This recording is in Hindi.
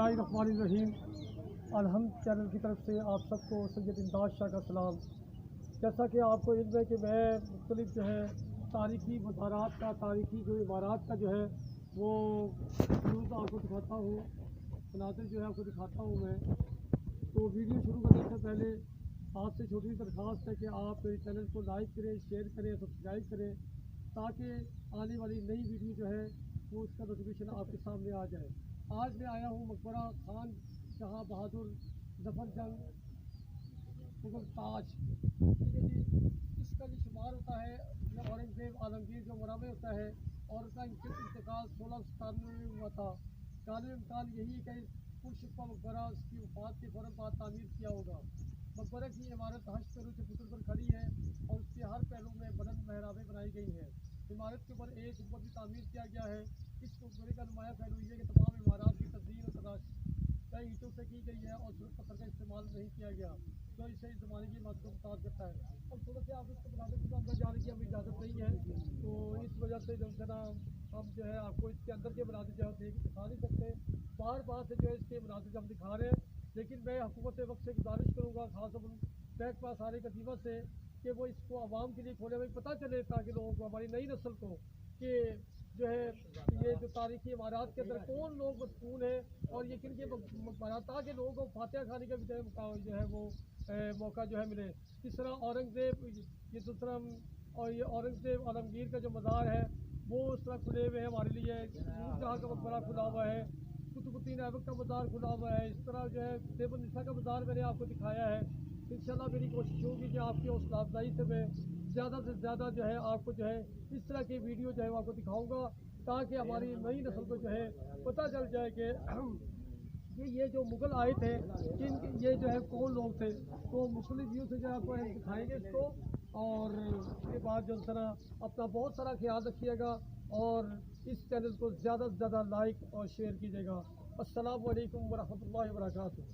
बिस्मिल्लाहिर्रहमानिर्रहीम। अलहम्द चैनल की तरफ से आप सबको सैयद इमदाद शाह का सलाम। जैसा कि आपको इल्म है कि मैं मुख्तलिफ जो है तारीख़ी मज़ारात का, तारीख़ी जो इमारत का जो है वो न्यूज़ आपको दिखाता हूँ, मनाज़िर जो है आपको दिखाता हूँ मैं। तो वीडियो शुरू करने से पहले आपसे छोटी सी दरख्वास्त है कि आप मेरे चैनल को लाइक करें, शेयर करें, सब्सक्राइब करें, ताकि आने वाली नई वीडियो जो है वो उसका नोटिफिकेशन आपके सामने आ जाए। आज मैं आया हूँ मकबरा खान जहाँ बहादुर जफर जंग मुगल ताज, ठीक है जी। इसका जो शुमार होता है औरंगजेब आलमगीर जो मरामे होता है, और उसका इंतकाल 1697 में हुआ था। जाने इम्कान यही है कि पुरशुक्का मकबरा उसकी वफात के फ़ौरन बाद तामीर किया होगा। मकबरे की इमारत हज पैरों से पुतल पर खड़ी है और उसके हर पहलू में बुलंद मेहराबें बनाई गई हैं। इमारत के ऊपर एक गुंबद भी तामीर किया गया है। इस मकबरे का नुमाया पहलू ये कि तमाम इमारत की तज़ीन और तराश ईंटों से की गई है और सूरज पत्थर का इस्तेमाल नहीं किया गया, जो इसे इस ज़माने की इमारत को मुताज करता है। अब थोड़ा से आप इसको बता दें कि अंदर जाने की हमें इजाज़त नहीं है, तो इस वजह से जो है ना हम जो है आपको इसके अंदर के मनाज़िर जो है दिखा नहीं सकते। बार बार से जो है इसके मनाज़िर हम दिखा रहे हैं, लेकिन मैं हुकूमत वक्त से गुजारिश करूँगा, खास बैंक पास आने कदीमा से, कि वो इसको आवाम के लिए खोले, भाई पता चले ताकि लोगों को, हमारी नई नस्ल को, कि जो है ये जो तारीखी इमारत के अंदर कौन लोग मदफून है और ये किन के मकबरात, ताकि लोगों को फातिहा खाने का भी जो है वो मौका जो है मिले। इस तरह औरंगज़ेब, ये दूसरा, और ये औरंगज़ेब आलमगीर का जो मज़ार है वो उस तरह खुले हुए हैं हमारे लिए। नूरजहाँ का मकबरा खुला हुआ है, कुतुबुद्दीन ऐबक का मज़ार खुला हुआ है। इस तरह जो है देवनिसा का मज़ार मैंने आपको दिखाया है। इंशाल्लाह मेरी कोशिश होगी कि आपकी हौसला अफजाई से मैं ज़्यादा से ज़्यादा जो है आपको जो है इस तरह की वीडियो जो है वो आपको दिखाऊँगा, ताकि हमारी नई नस्ल को जो है पता चल जाए कि ये जो मुग़ल आए थे ये जो है कौन लोग थे। तो मुख्तलिफ व्यू से जो है आपको दिखाएँगे इसको, और उसके बाद जो है अपना बहुत सारा ख्याल रखिएगा और इस चैनल को ज़्यादा से ज़्यादा लाइक और शेयर कीजिएगा। अस्सलामु अलैकुम वरहमतुल्लाहि वबरकातुहू।